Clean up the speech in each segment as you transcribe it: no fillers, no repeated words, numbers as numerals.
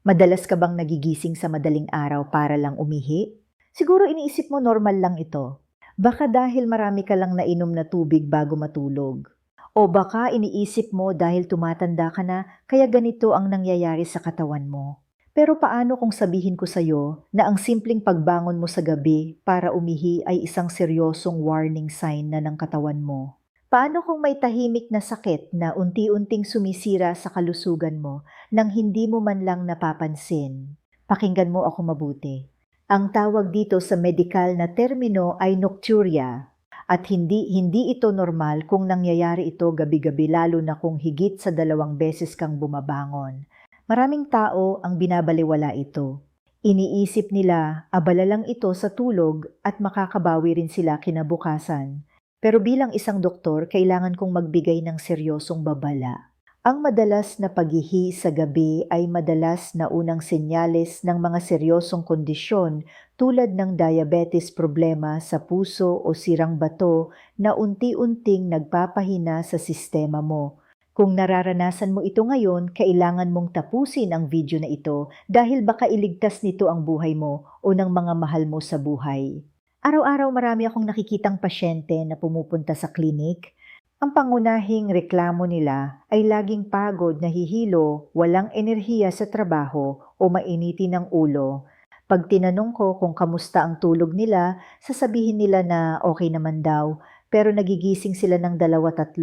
Madalas ka bang nagigising sa madaling araw para lang umihi? Siguro iniisip mo normal lang ito. Baka dahil marami ka lang nainom na tubig bago matulog. O baka iniisip mo dahil tumatanda ka na kaya ganito ang nangyayari sa katawan mo. Pero paano kung sabihin ko sa'yo na ang simpleng pagbangon mo sa gabi para umihi ay isang seryosong warning sign na ng katawan mo? Paano kung may tahimik na sakit na unti-unting sumisira sa kalusugan mo nang hindi mo man lang napapansin? Pakinggan mo ako mabuti. Ang tawag dito sa medikal na termino ay nocturia. At hindi ito normal kung nangyayari ito gabi-gabi lalo na kung higit sa 2 beses kang bumabangon. Maraming tao ang binabalewala ito. Iniisip nila abala lang ito sa tulog at makakabawi rin sila kinabukasan. Pero bilang isang doktor, kailangan kong magbigay ng seryosong babala. Ang madalas na paghihi sa gabi ay madalas na unang senyales ng mga seryosong kondisyon tulad ng diabetes, problema sa puso o sirang bato na unti-unting nagpapahina sa sistema mo. Kung nararanasan mo ito ngayon, kailangan mong tapusin ang video na ito dahil baka iligtas nito ang buhay mo o ng mga mahal mo sa buhay. Araw-araw marami akong nakikitang pasyente na pumupunta sa klinik. Ang pangunahing reklamo nila ay laging pagod, nahihilo, walang enerhiya sa trabaho o mainitin ng ulo. Pag tinanong ko kung kamusta ang tulog nila, sasabihin nila na okay naman daw, pero nagigising sila ng 2, 3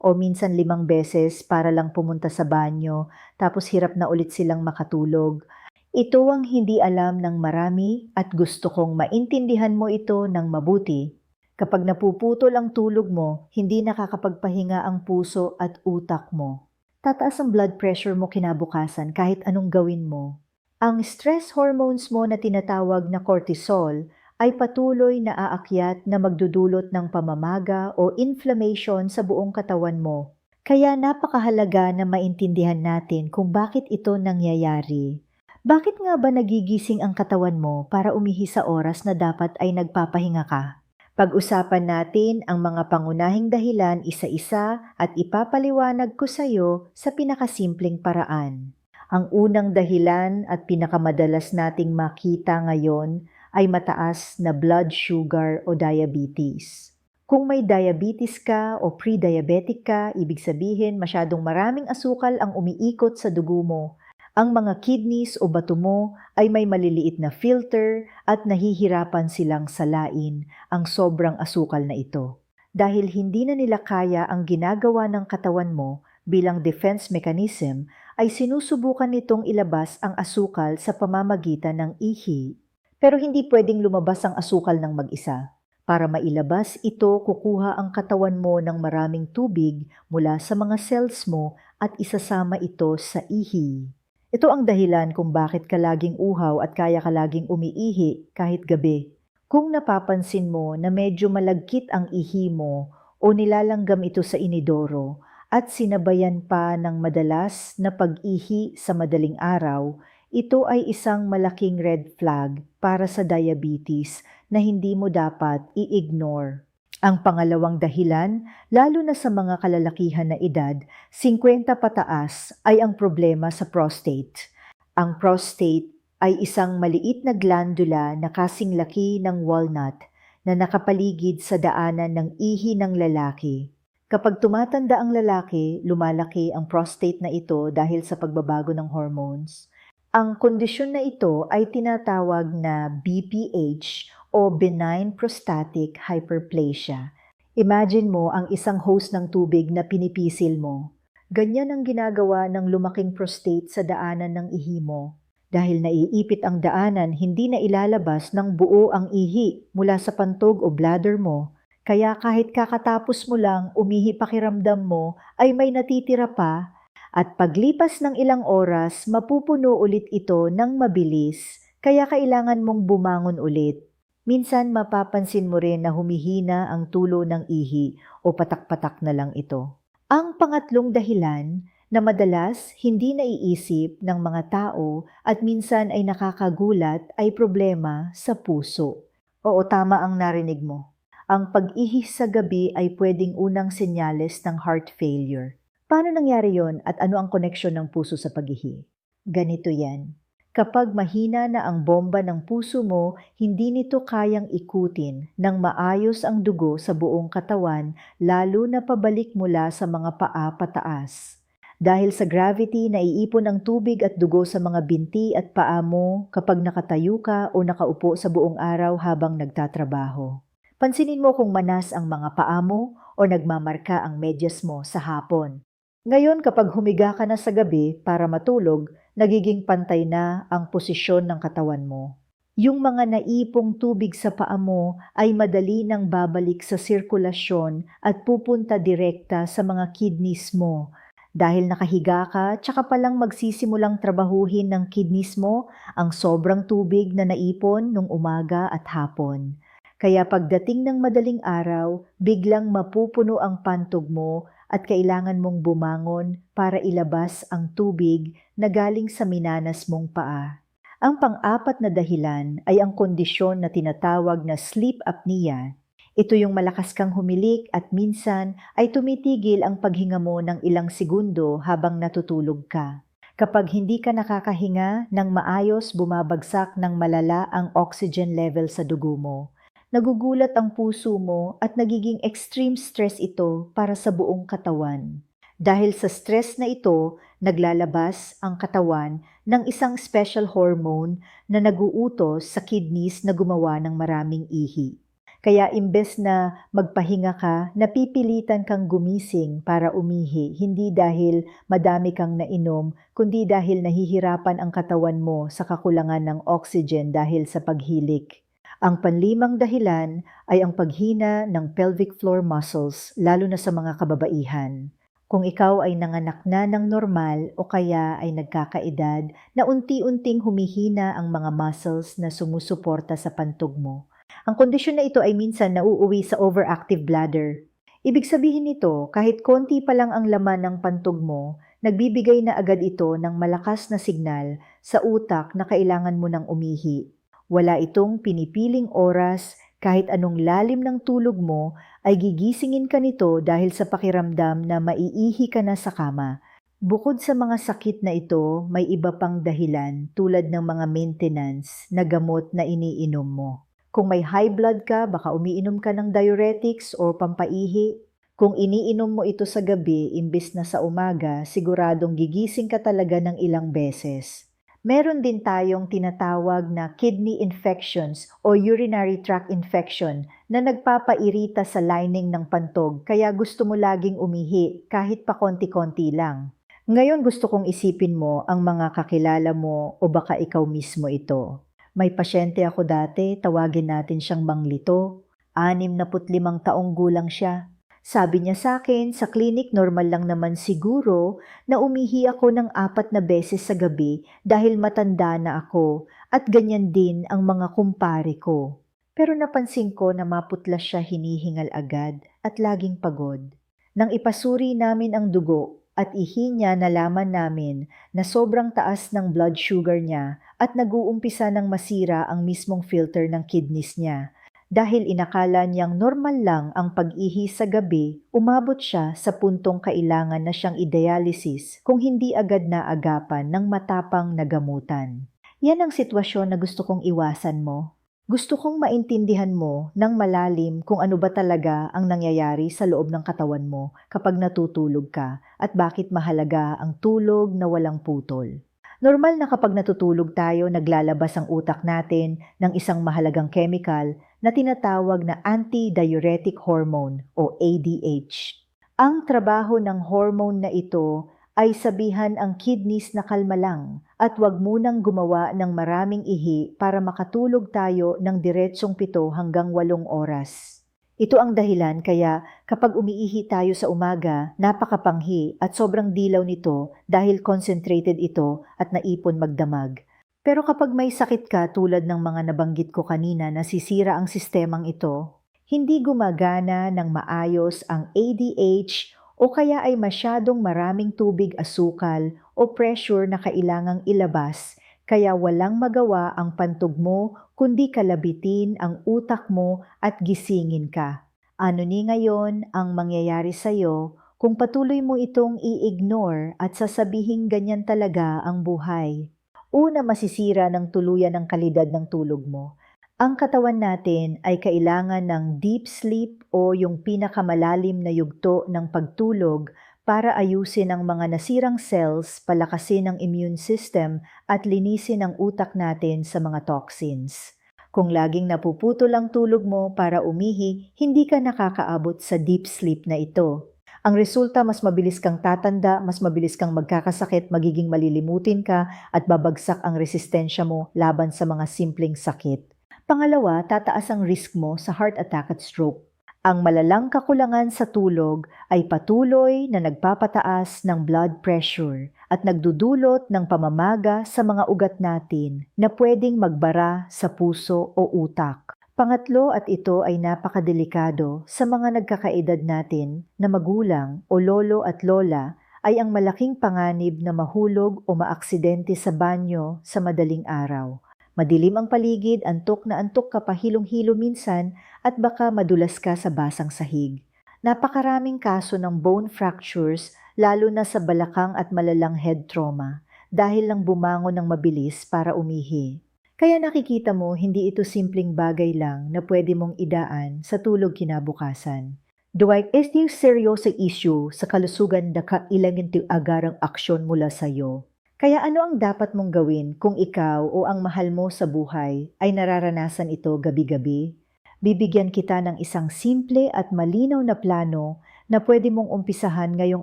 o minsan 5 beses para lang pumunta sa banyo, tapos hirap na ulit silang makatulog. Ito ang hindi alam ng marami at gusto kong maintindihan mo ito ng mabuti. Kapag napuputol ang tulog mo, hindi nakakapagpahinga ang puso at utak mo. Tataas ang blood pressure mo kinabukasan kahit anong gawin mo. Ang stress hormones mo na tinatawag na cortisol ay patuloy na aakyat na magdudulot ng pamamaga o inflammation sa buong katawan mo. Kaya napakahalaga na maintindihan natin kung bakit ito nangyayari. Bakit nga ba nagigising ang katawan mo para umihi sa oras na dapat ay nagpapahinga ka? Pag-usapan natin ang mga pangunahing dahilan isa-isa at ipapaliwanag ko sa iyo sa pinakasimpleng paraan. Ang unang dahilan at pinakamadalas nating makita ngayon ay mataas na blood sugar o diabetes. Kung may diabetes ka o pre-diabetic ka, ibig sabihin masyadong maraming asukal ang umiikot sa dugo mo. Ang mga kidneys o bato mo ay may maliliit na filter at nahihirapan silang salain ang sobrang asukal na ito. Dahil hindi na nila kaya ang ginagawa ng katawan mo bilang defense mechanism, ay sinusubukan nitong ilabas ang asukal sa pamamagitan ng ihi. Pero hindi pwedeng lumabas ang asukal ng mag-isa. Para mailabas ito, kukuha ang katawan mo ng maraming tubig mula sa mga cells mo at isasama ito sa ihi. Ito ang dahilan kung bakit ka laging uhaw at kaya ka laging umiihi kahit gabi. Kung napapansin mo na medyo malagkit ang ihi mo o nilalanggam ito sa inidoro at sinabayan pa ng madalas na pag-ihi sa madaling araw, ito ay isang malaking red flag para sa diabetes na hindi mo dapat i-ignore. Ang pangalawang dahilan, lalo na sa mga kalalakihan na edad, 50 pataas ay ang problema sa prostate. Ang prostate ay isang maliit na glandula na kasing laki ng walnut na nakapaligid sa daanan ng ihi ng lalaki. Kapag tumatanda ang lalaki, lumalaki ang prostate na ito dahil sa pagbabago ng hormones. Ang kondisyon na ito ay tinatawag na BPH o benign prostatic hyperplasia. Imagine mo ang isang hose ng tubig na pinipisil mo. Ganyan ang ginagawa ng lumaking prostate sa daanan ng ihi mo. Dahil naiipit ang daanan, hindi na ilalabas ng buo ang ihi mula sa pantog o bladder mo. Kaya kahit kakatapos mo lang umihi pakiramdam mo ay may natitira pa at paglipas ng ilang oras mapupuno ulit ito ng mabilis kaya kailangan mong bumangon ulit. Minsan mapapansin mo rin na humihina ang tulo ng ihi o patak-patak na lang ito. Ang pangatlong dahilan na madalas hindi naiisip ng mga tao at minsan ay nakakagulat ay problema sa puso. Oo, tama ang narinig mo. Ang pag-ihi sa gabi ay pwedeng unang senyales ng heart failure. Paano nangyari yon at ano ang koneksyon ng puso sa pag-ihi? Ganito yan. Kapag mahina na ang bomba ng puso mo, hindi nito kayang ikutin ng maayos ang dugo sa buong katawan, lalo na pabalik mula sa mga paa pataas. Dahil sa gravity, naiipon ang tubig at dugo sa mga binti at paa mo kapag nakatayo ka o nakaupo sa buong araw habang nagtatrabaho. Pansinin mo kung manas ang mga paa mo o nagmamarka ang medyas mo sa hapon. Ngayon, kapag humiga ka na sa gabi para matulog, nagiging pantay na ang posisyon ng katawan mo. Yung mga naipong tubig sa paa mo ay madali nang babalik sa sirkulasyon at pupunta direkta sa mga kidneys mo. Dahil nakahiga ka, tsaka palang magsisimulang trabahuhin ng kidneys mo ang sobrang tubig na naipon nung umaga at hapon. Kaya pagdating ng madaling araw, biglang mapupuno ang pantog mo at kailangan mong bumangon para ilabas ang tubig na galing sa minanas mong paa. Ang pang-apat na dahilan ay ang kondisyon na tinatawag na sleep apnea. Ito yung malakas kang humilik at minsan ay tumitigil ang paghinga mo ng ilang segundo habang natutulog ka. Kapag hindi ka nakakahinga ng maayos, bumabagsak ng malala ang oxygen level sa dugo mo. Nagugulat ang puso mo at nagiging extreme stress ito para sa buong katawan. Dahil sa stress na ito, naglalabas ang katawan ng isang special hormone na naguutos sa kidneys na gumawa ng maraming ihi. Kaya imbes na magpahinga ka, napipilitan kang gumising para umihi, hindi dahil madami kang nainom, kundi dahil nahihirapan ang katawan mo sa kakulangan ng oxygen dahil sa paghilik. Ang panlimang dahilan ay ang paghina ng pelvic floor muscles, lalo na sa mga kababaihan. Kung ikaw ay nanganak na ng normal o kaya ay nagkakaedad na unti-unting humihina ang mga muscles na sumusuporta sa pantog mo. Ang kondisyon na ito ay minsan nauuwi sa overactive bladder. Ibig sabihin nito, kahit konti pa lang ang laman ng pantog mo, nagbibigay na agad ito ng malakas na signal sa utak na kailangan mo ng umihi. Wala itong pinipiling oras, kahit anong lalim ng tulog mo ay gigisingin ka nito dahil sa pakiramdam na maiihi ka na sa kama. Bukod sa mga sakit na ito, may iba pang dahilan tulad ng mga maintenance na gamot na iniinom mo. Kung may high blood ka, baka umiinom ka ng diuretics o pampaihi. Kung iniinom mo ito sa gabi imbis na sa umaga, siguradong gigising ka talaga ng ilang beses. Meron din tayong tinatawag na kidney infections o urinary tract infection na nagpapairita sa lining ng pantog kaya gusto mo laging umihi kahit pa konti-konti lang. Ngayon gusto kong isipin mo ang mga kakilala mo o baka ikaw mismo ito. May pasyente ako dati, tawagin natin siyang Mang Lito. 65 taong gulang siya. Sabi niya sa akin, sa clinic normal lang naman siguro na umihi ako ng 4 na beses sa gabi dahil matanda na ako at ganyan din ang mga kumpare ko. Pero napansin ko na maputla siya hinihingal agad at laging pagod. Nang ipasuri namin ang dugo at ihi niya, nalaman namin na sobrang taas ng blood sugar niya at nag-uumpisa ng masira ang mismong filter ng kidneys niya. Dahil inakala niyang normal lang ang pag-ihi sa gabi, umabot siya sa puntong kailangan na siyang i-dialysis kung hindi agad naagapan ng matapang na gamutan. Yan ang sitwasyon na gusto kong iwasan mo. Gusto kong maintindihan mo ng malalim kung ano ba talaga ang nangyayari sa loob ng katawan mo kapag natutulog ka at bakit mahalaga ang tulog na walang putol. Normal na kapag natutulog tayo, naglalabas ang utak natin ng isang mahalagang chemical na tinatawag na antidiuretic hormone o ADH. Ang trabaho ng hormone na ito ay sabihan ang kidneys na kalma lang at wag munang gumawa ng maraming ihi para makatulog tayo ng diretsong 7 hanggang 8 oras. Ito ang dahilan kaya kapag umiihi tayo sa umaga, napakapanghi at sobrang dilaw nito dahil concentrated ito at naipon magdamag. Pero kapag may sakit ka tulad ng mga nabanggit ko kanina, nasisira ang sistemang ito, hindi gumagana ng maayos ang ADH o kaya ay masyadong maraming tubig, asukal o pressure na kailangang ilabas, kaya walang magawa ang pantog mo kundi kalabitin ang utak mo at gisingin ka. Ano ni ngayon ang mangyayari sa'yo kung patuloy mo itong i-ignore at sasabihin ganyan talaga ang buhay. Una, masisira ng tuluyan ang kalidad ng tulog mo. Ang katawan natin ay kailangan ng deep sleep o yung pinakamalalim na yugto ng pagtulog para ayusin ang mga nasirang cells, palakasin ang immune system at linisin ang utak natin sa mga toxins. Kung laging napuputol ang tulog mo para umihi, hindi ka nakakaabot sa deep sleep na ito. Ang resulta, mas mabilis kang tatanda, mas mabilis kang magkakasakit, magiging malilimutin ka at babagsak ang resistensya mo laban sa mga simpleng sakit. Pangalawa, tataas ang risk mo sa heart attack at stroke. Ang malalang kakulangan sa tulog ay patuloy na nagpapataas ng blood pressure at nagdudulot ng pamamaga sa mga ugat natin na pwedeng magbara sa puso o utak. Pangatlo, at ito ay napakadelikado sa mga nagkakaedad natin na magulang o lolo at lola, ay ang malaking panganib na mahulog o maaksidente sa banyo sa madaling araw. Madilim ang paligid, antok na antok ka pa hilong-hilo minsan at baka madulas ka sa basang sahig. Napakaraming kaso ng bone fractures lalo na sa balakang at malalang head trauma dahil lang bumangon ng mabilis para umihi. Kaya nakikita mo, hindi ito simpleng bagay lang na pwede mong idaan sa tulog kinabukasan. Dwight, ito yung seryosong issue sa kalusugan na kailangan ti agarang aksyon mula sa iyo. Kaya ano ang dapat mong gawin kung ikaw o ang mahal mo sa buhay ay nararanasan ito gabi-gabi? Bibigyan kita ng isang simple at malinaw na plano na pwede mong umpisahan ngayong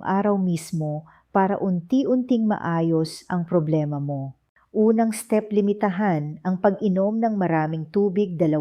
araw mismo para unti-unting maayos ang problema mo. Unang step, limitahan ang pag-inom ng maraming tubig 2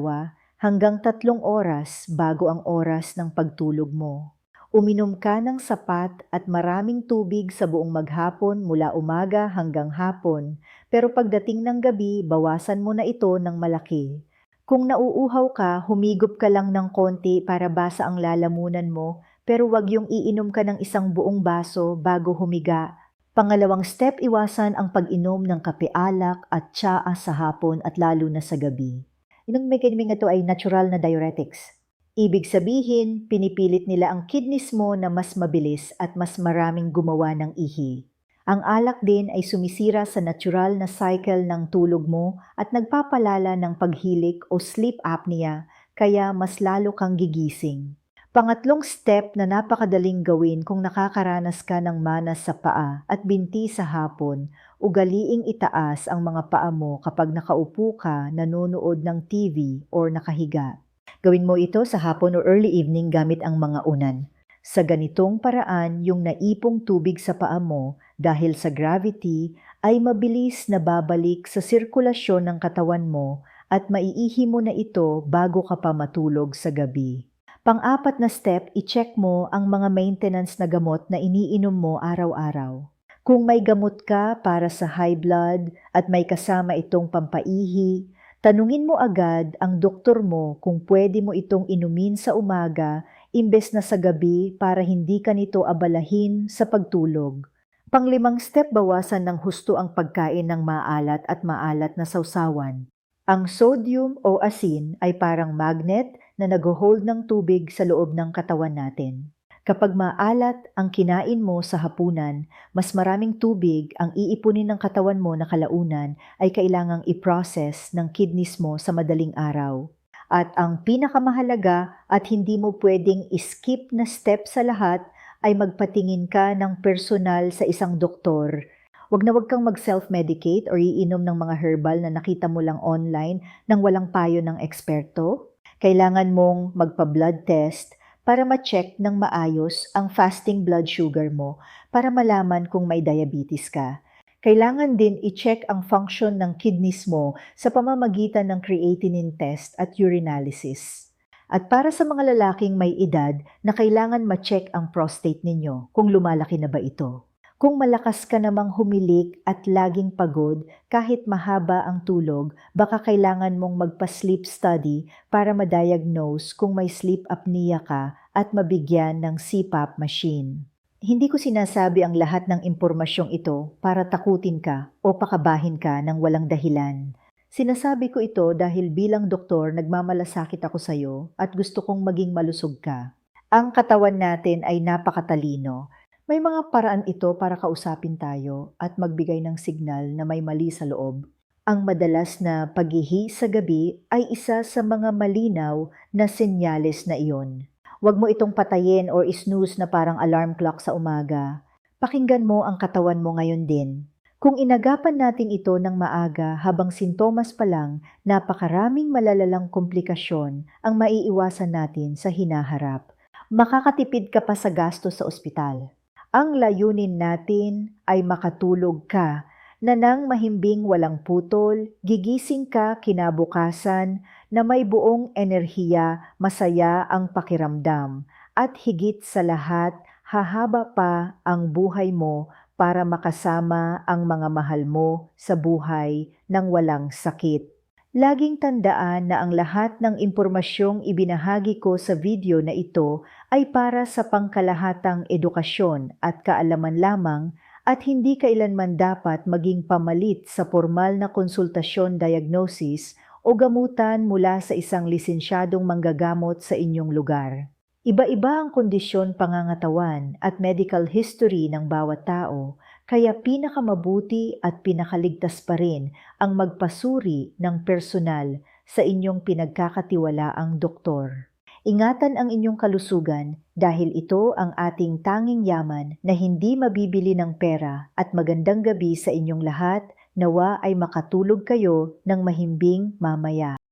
hanggang 3 oras bago ang oras ng pagtulog mo. Uminom ka ng sapat at maraming tubig sa buong maghapon mula umaga hanggang hapon, pero pagdating ng gabi, bawasan mo na ito ng malaki. Kung nauuhaw ka, humigop ka lang ng konti para basa ang lalamunan mo, pero wag yung iinom ka ng isang buong baso bago humiga. Pangalawang step, iwasan ang pag-inom ng kape-alak at tsaa sa hapon at lalo na sa gabi. Yung may ito ay natural na diuretics. Ibig sabihin, pinipilit nila ang kidneys mo na mas mabilis at mas maraming gumawa ng ihi. Ang alak din ay sumisira sa natural na cycle ng tulog mo at nagpapalala ng paghilik o sleep apnea, kaya mas lalo kang gigising. Pangatlong step na napakadaling gawin kung nakakaranas ka ng manas sa paa at binti sa hapon, ugaliing itaas ang mga paa mo kapag nakaupo ka, nanonood ng TV or nakahiga. Gawin mo ito sa hapon o early evening gamit ang mga unan. Sa ganitong paraan, yung naipong tubig sa paa mo dahil sa gravity ay mabilis na babalik sa sirkulasyon ng katawan mo at maiihi mo na ito bago ka pa matulog sa gabi. Pang-apat na step, i-check mo ang mga maintenance na gamot na iniinom mo araw-araw. Kung may gamot ka para sa high blood at may kasama itong pampaihi, tanungin mo agad ang doktor mo kung pwede mo itong inumin sa umaga imbes na sa gabi para hindi ka nito abalahin sa pagtulog. Panglimang step, bawasan ng husto ang pagkain ng maalat at maalat na sausawan. Ang sodium o asin ay parang magnet na nag-hold ng tubig sa loob ng katawan natin. Kapag maalat ang kinain mo sa hapunan, mas maraming tubig ang iipunin ng katawan mo na kalaunan ay kailangang i-process ng kidneys mo sa madaling araw. At ang pinakamahalaga at hindi mo pwedeng skip na step sa lahat ay magpatingin ka ng personal sa isang doktor. Wag kang mag-self-medicate or iinom ng mga herbal na nakita mo lang online nang walang payo ng eksperto. Kailangan mong magpa-blood test para ma-check ng maayos ang fasting blood sugar mo para malaman kung may diabetes ka. Kailangan din i-check ang function ng kidneys mo sa pamamagitan ng creatinine test at urinalysis. At para sa mga lalaking may edad na kailangan ma-check ang prostate ninyo kung lumalaki na ba ito. Kung malakas ka namang humilik at laging pagod kahit mahaba ang tulog, baka kailangan mong magpa-sleep study para ma-diagnose kung may sleep apnea ka at mabigyan ng CPAP machine. Hindi ko sinasabi ang lahat ng impormasyong ito para takutin ka o pakabahin ka ng walang dahilan. Sinasabi ko ito dahil bilang doktor nagmamalasakit ako sa iyo at gusto kong maging malusog ka. Ang katawan natin ay napakatalino. May mga paraan ito para kausapin tayo at magbigay ng signal na may mali sa loob. Ang madalas na paghihi sa gabi ay isa sa mga malinaw na senyales na iyon. Huwag mo itong patayin or snooze na parang alarm clock sa umaga. Pakinggan mo ang katawan mo ngayon din. Kung inagapan natin ito ng maaga habang sintomas pa lang, napakaraming malalalang komplikasyon ang maiiwasan natin sa hinaharap. Makakatipid ka pa sa gastos sa ospital. Ang layunin natin ay makatulog ka na nang mahimbing walang putol, gigising ka kinabukasan na may buong enerhiya, masaya ang pakiramdam, at higit sa lahat, hahaba pa ang buhay mo para makasama ang mga mahal mo sa buhay ng walang sakit. Laging tandaan na ang lahat ng impormasyong ibinahagi ko sa video na ito ay para sa pangkalahatang edukasyon at kaalaman lamang at hindi kailanman dapat maging pamalit sa formal na konsultasyon, diagnosis o gamutan mula sa isang lisensyadong manggagamot sa inyong lugar. Iba-iba ang kondisyon pangangatawan at medical history ng bawat tao, kaya pinakamabuti at pinakaligtas pa rin ang magpasuri ng personal sa inyong pinagkakatiwalaang doktor. Ingatan ang inyong kalusugan dahil ito ang ating tanging yaman na hindi mabibili ng pera, at magandang gabi sa inyong lahat. Nawa ay makatulog kayo ng mahimbing mamaya.